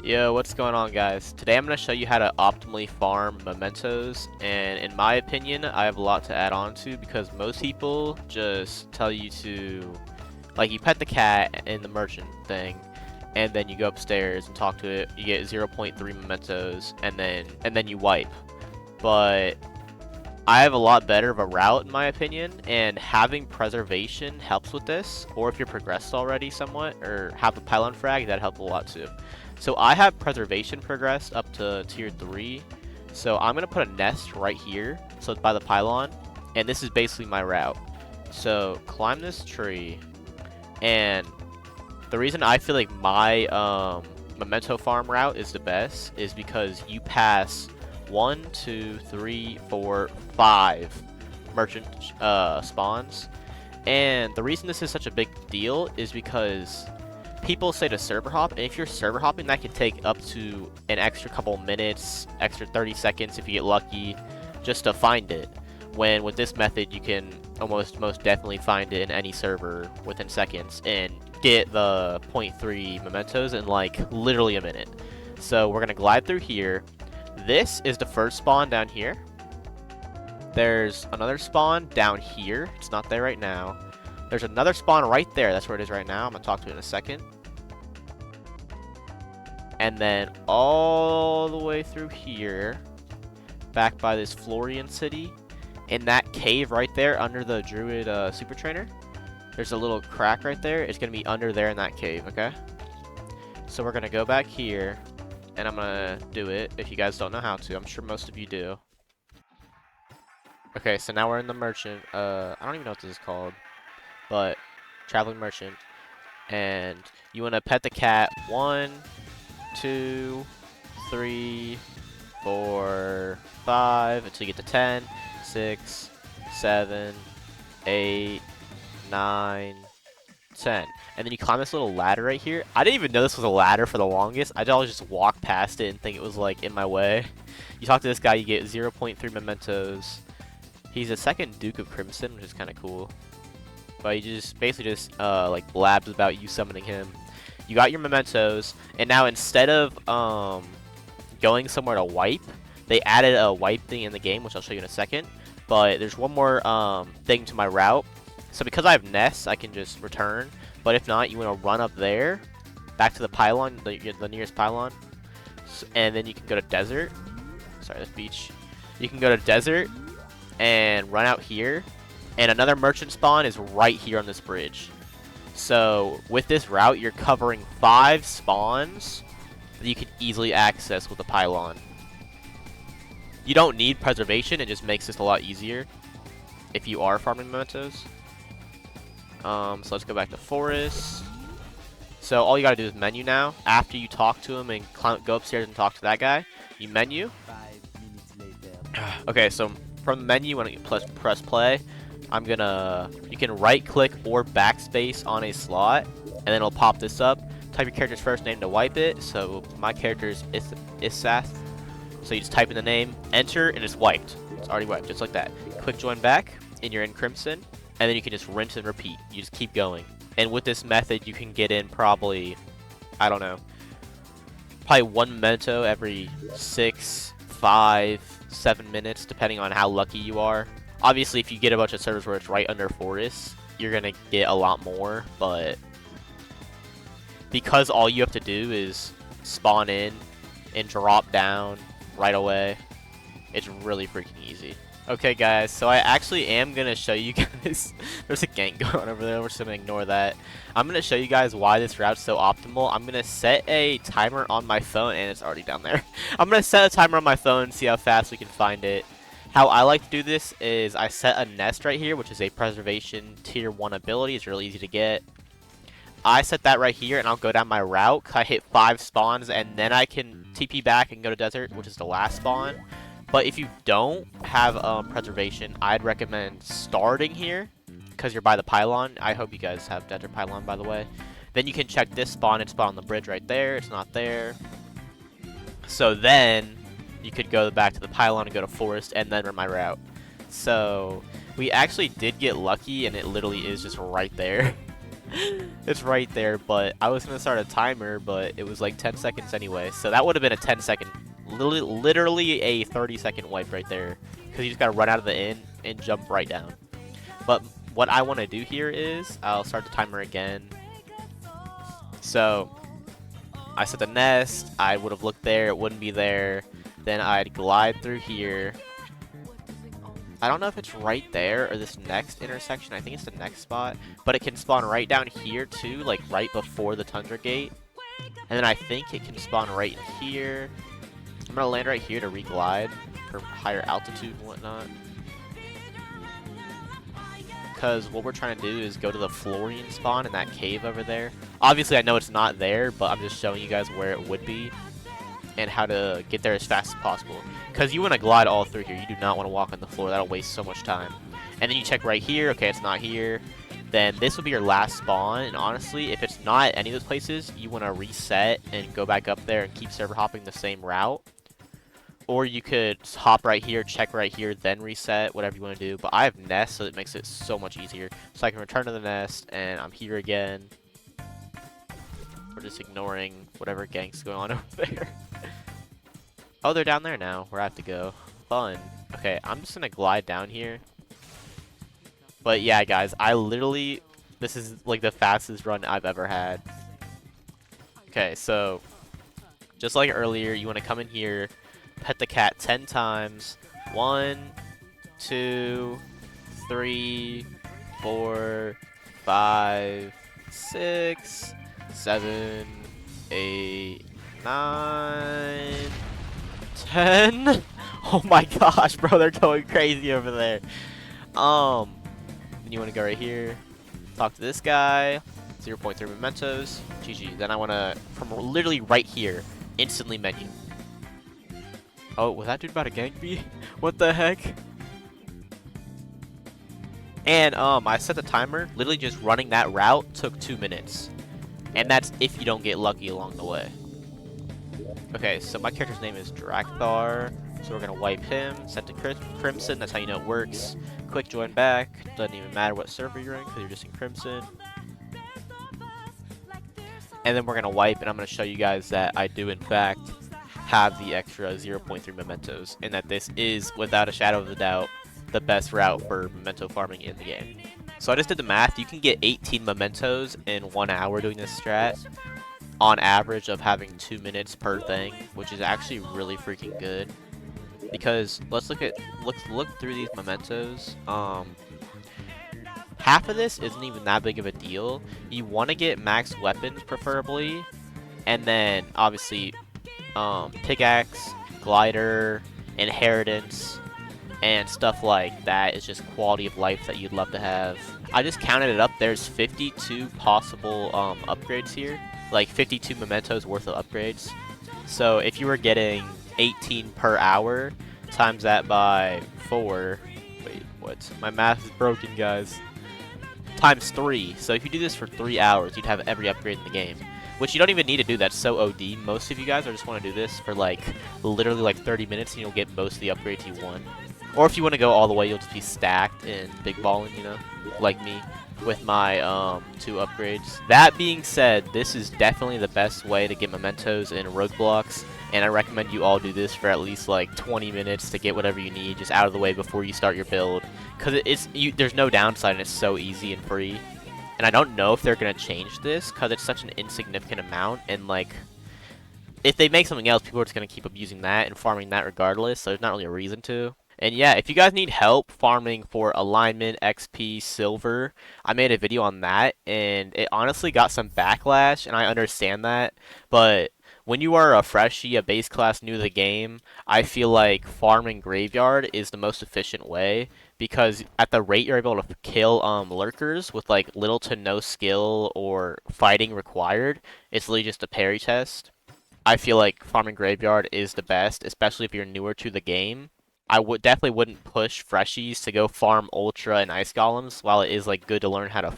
Yo, what's going on, guys? Today I'm going to show you how to optimally farm mementos, and in my opinion, I have a lot to add on to because most people just tell you to, like, you pet the cat in the merchant thing, and then you go upstairs and talk to it, you get 0.3 mementos, and then you wipe. But I have a lot better of a route in my opinion, and having preservation helps with this, or if you're progressed already somewhat, or have the pylon frag, that helps a lot too. So I have preservation progressed up to tier 3, so I'm going to put a nest right here, so it's by the pylon, and this is basically my route. So climb this tree, and the reason I feel like my memento farm route is the best is because you pass 1, 2, 3, 4, 5 merchant spawns. And the reason this is such a big deal is because people say to server hop, and if you're server hopping, that can take up to an extra couple minutes, extra 30 seconds if you get lucky, just to find it. When with this method, you can most definitely find it in any server within seconds and get the 0.3 mementos in like literally a minute. So we're gonna glide through here. This is the first spawn down here. There's another spawn down here. It's not there right now. There's another spawn right there. That's where it is right now. I'm going to talk to it in a second. And then all the way through here, back by this Florian city, in that cave right there under the Druid Super Trainer, there's a little crack right there. It's going to be under there in that cave, okay? So we're going to go back here, and I'm going to do it if you guys don't know how to. I'm sure most of you do. Okay, so now we're in the merchant. I don't even know what this is called, but traveling merchant. And you want to pet the cat 1, 2, 3, 4, 5 until you get to 10, 6, 7, 8, 9, 10. And then you climb this little ladder right here. I didn't even know this was a ladder for the longest. I always just walk past it and think it was like in my way. You talk to this guy, you get 0.3 mementos. He's a second Duke of Crimson, which is kind of cool. But he just basically just like blabs about you summoning him. You got your mementos, and now instead of going somewhere to wipe, they added a wipe thing in the game, which I'll show you in a second. But there's one more thing to my route. So because I have nests, I can just return. But if not, you want to run up there, back to the pylon, the nearest pylon, and then you can go to desert. Sorry, that's beach. You can go to desert and run out here, and another merchant spawn is right here on this bridge. So with this route, you're covering 5 spawns that you can easily access with the pylon. You don't need preservation, it just makes this a lot easier if you are farming mementos. So let's go back to forest. So all you gotta do is menu now. After you talk to him and go upstairs and talk to that guy, you menu. 5 minutes later. Okay, so from the menu, when you press play, you can right click or backspace on a slot, and then it'll pop this up. Type your character's first name to wipe it. So my character is Issath. So you just type in the name, enter, and it's wiped. It's already wiped, just like that. Quick join back, and you're in Crimson, and then you can just rinse and repeat. You just keep going. And with this method, you can get in probably, I don't know, probably 1 memento every 6, 5, 7 minutes, depending on how lucky you are. Obviously, if you get a bunch of servers where it's right under forest, you're going to get a lot more, but because all you have to do is spawn in and drop down right away, it's really freaking easy. Okay, guys, so I actually am going to show you guys, there's a gank going on over there, we're just going to ignore that. I'm going to show you guys why this route's so optimal. I'm going to set a timer on my phone, and it's already down there. I'm going to set a timer on my phone and see how fast we can find it. How I like to do this is I set a nest right here, which is a preservation tier 1 ability. It's really easy to get. I set that right here, and I'll go down my route. I hit 5 spawns, and then I can TP back and go to desert, which is the last spawn. But if you don't have preservation, I'd recommend starting here because you're by the pylon. I hope you guys have desert pylon, by the way. Then you can check this spawn and spawn on the bridge right there. It's not there. So then you could go back to the pylon and go to forest and then run my route. So we actually did get lucky, and it literally is just right there. It's right there, but I was gonna start a timer, but it was like 10 seconds anyway. So that would have been a 10-second, literally a 30-second wipe right there. Because you just gotta run out of the inn and jump right down. But what I want to do here is, I'll start the timer again. So I set the nest, I would have looked there, it wouldn't be there. Then I'd glide through here. I don't know if it's right there or this next intersection. I think it's the next spot. But it can spawn right down here too, like right before the Tundra Gate. And then I think it can spawn right in here. I'm going to land right here to re-glide for higher altitude and whatnot. Because what we're trying to do is go to the Florian spawn in that cave over there. Obviously, I know it's not there, but I'm just showing you guys where it would be and how to get there as fast as possible. Because you want to glide all through here. You do not want to walk on the floor. That'll waste so much time. And then you check right here. Okay, it's not here. Then this will be your last spawn. And honestly, if it's not any of those places, you want to reset and go back up there and keep server hopping the same route. Or you could hop right here, check right here, then reset, whatever you want to do. But I have nest, so it makes it so much easier. So I can return to the nest, and I'm here again. We're just ignoring whatever gang's going on over there. Oh, they're down there now, where I have to go. Fun. Okay, I'm just gonna glide down here. But yeah, guys, I literally... This is like the fastest run I've ever had. Okay, so... Just like earlier, you want to come in here, pet the cat 10 times. 1, 2, 3, 4, 5, 6, 7, 8, 9, 10. Oh my gosh, bro, they're going crazy over there. Then you want to go right here, talk to this guy, 0.3 mementos, GG. Then I want to, from literally right here, instantly menu. Oh, was that dude about to gank me? What the heck? And I set the timer. Literally just running that route took 2 minutes. And that's if you don't get lucky along the way. Okay, so my character's name is Drakthar. So we're gonna wipe him, set to Crimson, that's how you know it works. Quick join back, doesn't even matter what server you're in because you're just in Crimson. And then we're gonna wipe, and I'm gonna show you guys that I do in fact have the extra 0.3 mementos, and that this is, without a shadow of a doubt, the best route for memento farming in the game. So I just did the math. You can get 18 mementos in 1 hour doing this strat, on average of having 2 minutes per thing, which is actually really freaking good. Because let's look through these mementos. Half of this isn't even that big of a deal. You want to get max weapons preferably, and then obviously pickaxe, glider, inheritance, and stuff like that is just quality of life that you'd love to have. I just counted it up. There's 52 possible upgrades here, like 52 mementos worth of upgrades. So if you were getting 18 per hour, times that by 4. Wait, what? My math is broken, guys. Times 3. So if you do this for 3 hours, you'd have every upgrade in the game. Which you don't even need to do. That's so OD. Most of you guys are just want to do this for like literally like 30 minutes and you'll get most of the upgrades you want. Or if you want to go all the way, you'll just be stacked and big balling, you know, like me with my 2 upgrades. That being said, this is definitely the best way to get mementos in RogueBlox, and I recommend you all do this for at least like 20 minutes to get whatever you need just out of the way before you start your build, because there's no downside and it's so easy and free. And I don't know if they're gonna change this because it's such an insignificant amount, and like if they make something else, people are just gonna keep abusing that and farming that regardless, so there's not really a reason to. And yeah, if you guys need help farming for alignment, XP, silver, I made a video on that, and it honestly got some backlash, and I understand that, but when you are a freshie, a base class new to the game, I feel like farming graveyard is the most efficient way, because at the rate you're able to kill lurkers with like little to no skill or fighting required, it's literally just a parry test. I feel like farming graveyard is the best, especially if you're newer to the game. I definitely wouldn't push freshies to go farm ultra and ice golems, while it is like good to learn how to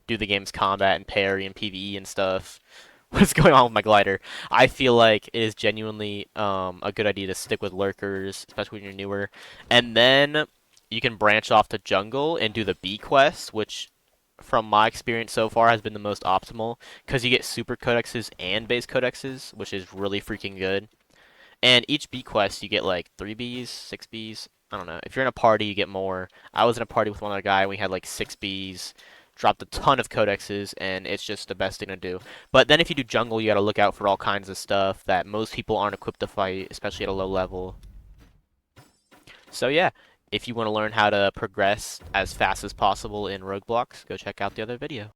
do the game's combat and parry and PvE and stuff. What's going on with my glider? I feel like it is genuinely a good idea to stick with lurkers, especially when you're newer. And then you can branch off to jungle and do the bee quest, which from my experience so far, has been the most optimal because you get super codexes and base codexes, which is really freaking good. And each B quest, you get like 3 Bs, 6 Bs. I don't know. If you're in a party, you get more. I was in a party with one other guy, and we had like 6 Bs, dropped a ton of codexes, and it's just the best thing to do. But then if you do jungle, you gotta look out for all kinds of stuff that most people aren't equipped to fight, especially at a low level. So yeah, if you want to learn how to progress as fast as possible in RogueBlox, go check out the other video.